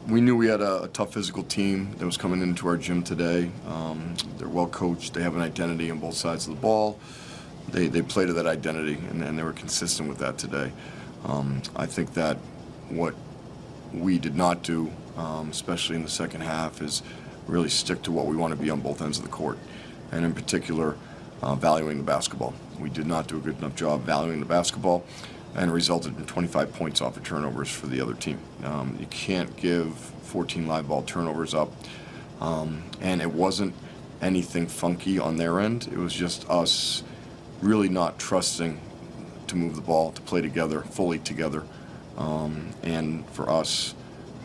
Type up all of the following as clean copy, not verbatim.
We knew we had a tough physical team that was coming into our gym today. They're well coached. They have an identity on both sides of the ball. They play to that identity, and they were consistent with that today. I think that what we did not do, especially in the second half, is really stick to what we want to be on both ends of the court, and in particular, valuing the basketball. We did not do a good enough job valuing the basketball, and it resulted in 25 points off of turnovers for the other team. You can't give 14 live ball turnovers up, and it wasn't anything funky on their end. It was just us really not trusting to move the ball, to play together, fully together, and for us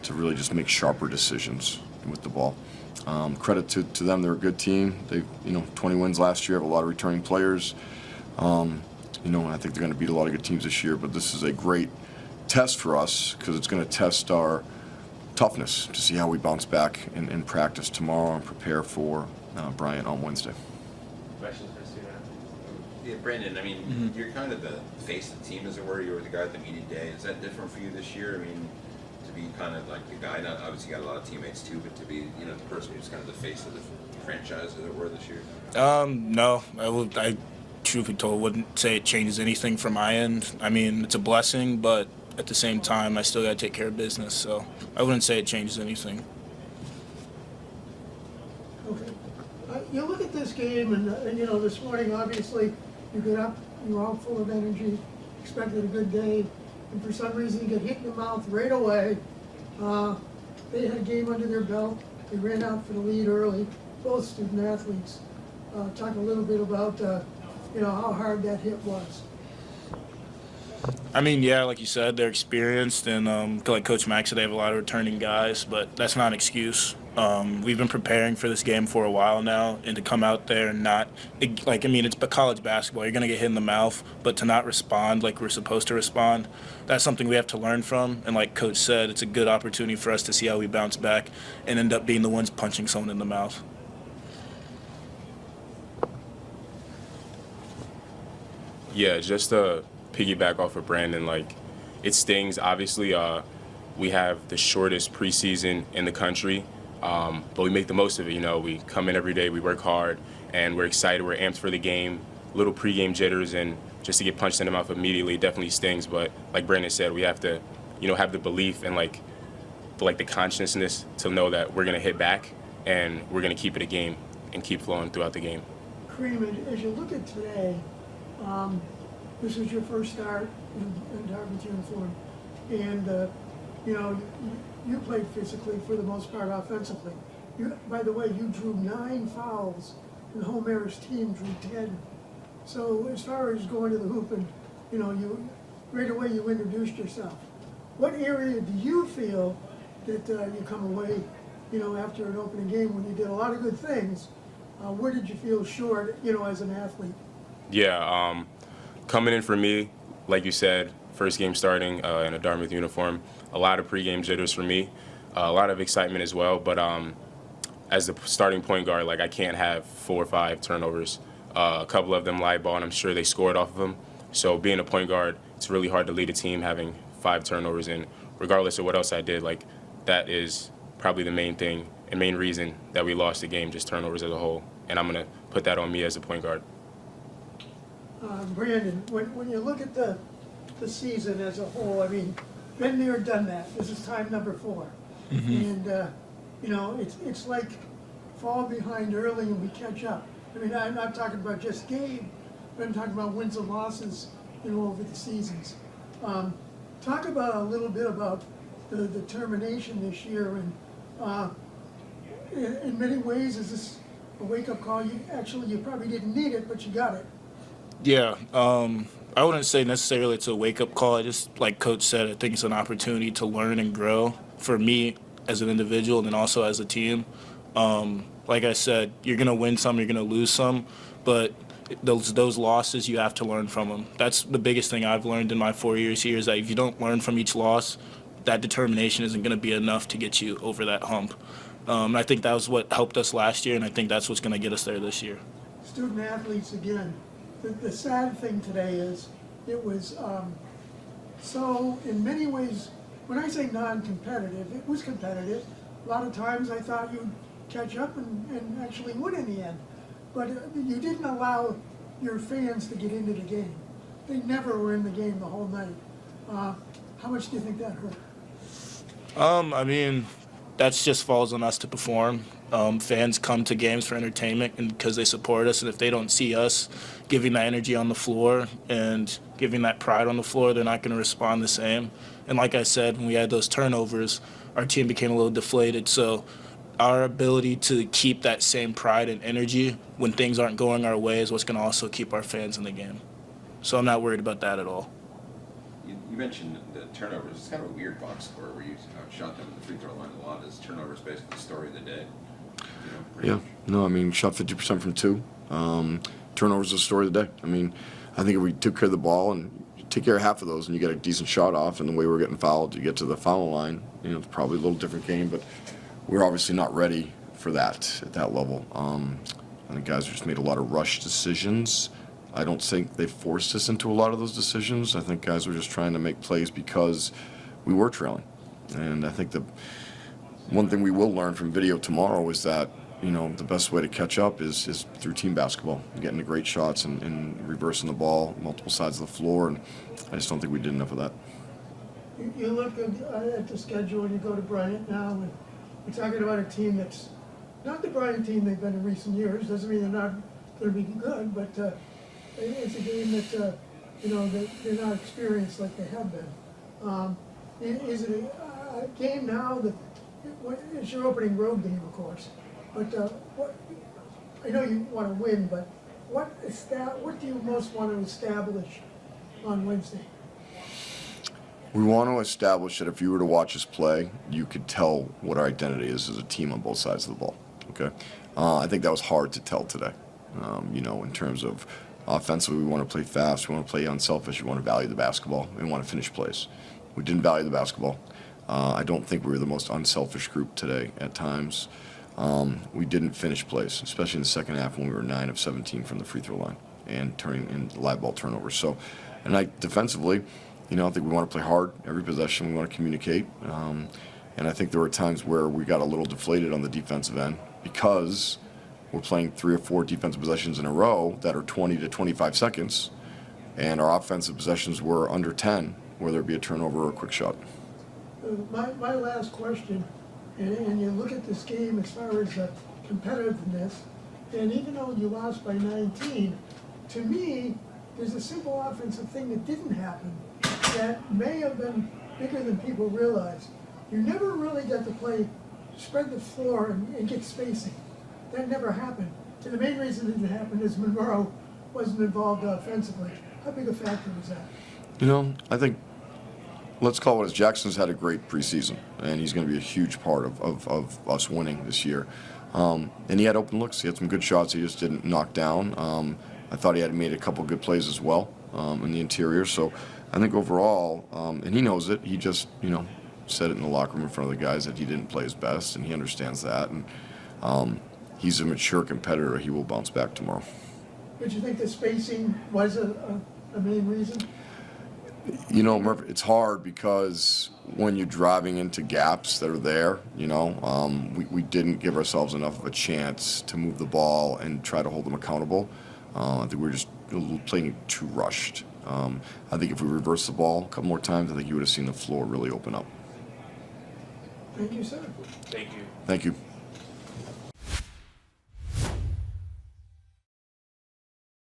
to really just make sharper decisions with the ball. Credit to them; they're a good team. They, 20 wins last year. Have a lot of returning players. And I think they're going to beat a lot of good teams this year. But this is a great test for us because it's going to test our toughness to see how we bounce back in practice tomorrow and prepare for Bryant on Wednesday. Questions for student athletes? Yeah, Brandon, I mean, you're kind of the face of the team, as it were. You were the guy at the media day. Is that different for you this year? I mean, to be kind of like the guy, not obviously you got a lot of teammates too, but to be, the person who's kind of the face of the franchise, as it were, this year? No, I truth be told, wouldn't say it changes anything from my end. I mean, it's a blessing, but at the same time, I still got to take care of business, so I wouldn't say it changes anything. Okay. You look at this game, and this morning, obviously, you get up, you're all full of energy, expected a good day, and for some reason, you get hit in the mouth right away. They had a game under their belt. They ran out for the lead early, both student athletes. Talk a little bit about, how hard that hit was. I mean, yeah, like you said, they're experienced, and like Coach Mack said, they have a lot of returning guys, but that's not an excuse. We've been preparing for this game for a while now, and to come out there and not, it's college basketball. You're going to get hit in the mouth, but to not respond like we're supposed to respond, that's something we have to learn from. And like Coach said, it's a good opportunity for us to see how we bounce back and end up being the ones punching someone in the mouth. Yeah, just to piggyback off of Brandon, it stings. Obviously, we have the shortest preseason in the country, but we make the most of it. We come in every day, we work hard, and we're excited. We're amped for the game. Little pregame jitters, and just to get punched in the mouth immediately definitely stings. But like Brandon said, we have to, have the belief and the consciousness to know that we're gonna hit back and we're gonna keep it a game and keep flowing throughout the game. Kareem, as you look at today, this is your first start in Dartmouth uniform, and you played physically for the most part offensively. By the way, you drew 9 fouls, and the whole Marist team drew 10. So as far as going to the hoop and you right away you introduced yourself. What area do you feel that you come away after an opening game when you did a lot of good things? Where did you feel short as an athlete? Yeah, coming in for me, like you said, first game starting in a Dartmouth uniform, a lot of pregame jitters for me, a lot of excitement as well. But as the starting point guard, I can't have 4 or 5 turnovers. A couple of them live ball, and I'm sure they scored off of them. So being a point guard, it's really hard to lead a team having 5 turnovers. And regardless of what else I did, that is probably the main thing and main reason that we lost the game, just turnovers as a whole. And I'm going to put that on me as a point guard. Brandon, when you look at the season as a whole, I mean, been there, done that. This is time number 4. Mm-hmm. And, it's like fall behind early and we catch up. I mean, I'm not talking about just game, but I'm talking about wins and losses, over the seasons. Talk about a little bit about the determination this year, and in many ways, is this a wake-up call? You probably didn't need it, but you got it. Yeah, I wouldn't say necessarily it's a wake-up call. I just, like Coach said, I think it's an opportunity to learn and grow for me as an individual and then also as a team. Like I said, you're going to win some, you're going to lose some, but those losses, you have to learn from them. That's the biggest thing I've learned in my 4 years here is that if you don't learn from each loss, that determination isn't going to be enough to get you over that hump. I think that was what helped us last year, and I think that's what's going to get us there this year. Student athletes, again, the sad thing today is it was so, in many ways, when I say non-competitive, it was competitive. A lot of times I thought you'd catch up and actually win in the end. But you didn't allow your fans to get into the game. They never were in the game the whole night. How much do you think that hurt? I mean, that just falls on us to perform. Fans come to games for entertainment and because they support us, and if they don't see us giving that energy on the floor and giving that pride on the floor, they're not going to respond the same. And like I said, when we had those turnovers, our team became a little deflated. So our ability to keep that same pride and energy when things aren't going our way is what's going to also keep our fans in the game. So I'm not worried about that at all. You mentioned the turnovers. It's kind of a weird box score where you shot them at the free throw line a lot. Is turnovers basically the story of the day? Pretty Yeah. much. No, I mean, shot 50% from 2. Turnovers is the story of the day. I mean, I think if we took care of the ball and take care of half of those and you get a decent shot off, and the way we're getting fouled, you get to the foul line, it's probably a little different game, but we're obviously not ready for that at that level. I think guys just made a lot of rush decisions. I don't think they forced us into a lot of those decisions. I think guys were just trying to make plays because we were trailing. And I think the one thing we will learn from video tomorrow is that, the best way to catch up is through team basketball, getting the great shots and reversing the ball multiple sides of the floor. And I just don't think we did enough of that. You look at the schedule and you go to Bryant now, and you're talking about a team that's not the Bryant team they've been in recent years. Doesn't mean they're not going to be good, but it's a game that they're not experienced like they have been. Is it a game now that it's your opening road game, of course? But I know you want to win, but what do you most want to establish on Wednesday? We want to establish that if you were to watch us play, you could tell what our identity is as a team on both sides of the ball. Okay, I think that was hard to tell today. In terms of offensively, we want to play fast, we want to play unselfish, we want to value the basketball, we want to finish plays. We didn't value the basketball. I don't think we were the most unselfish group today at times. We didn't finish plays, especially in the second half when we were 9 of 17 from the free throw line and turning in live ball turnovers. So, defensively, I think we want to play hard every possession. We want to communicate. And I think there were times where we got a little deflated on the defensive end because we're playing 3 or 4 defensive possessions in a row that are 20 to 25 seconds, and our offensive possessions were under 10, whether it be a turnover or a quick shot. My last question, and you look at this game as far as competitiveness, and even though you lost by 19, to me, there's a simple offensive thing that didn't happen that may have been bigger than people realize. You never really got to spread the floor and get spacing. That never happened. And the main reason it didn't happen is Monroe wasn't involved offensively. How big a factor was that? I think, let's call it as Jackson's had a great preseason, and he's going to be a huge part of us winning this year. And he had open looks. He had some good shots he just didn't knock down. I thought he had made a couple good plays as well in the interior. So I think overall, and he knows it, he just, said it in the locker room in front of the guys that he didn't play his best, and he understands that. And he's a mature competitor. He will bounce back tomorrow. But you think the spacing was a main reason? Murphy, it's hard because when you're driving into gaps that are there, we didn't give ourselves enough of a chance to move the ball and try to hold them accountable. I think we were just playing too rushed. I think if we reversed the ball a couple more times, I think you would have seen the floor really open up. Thank you, sir. Thank you. Thank you.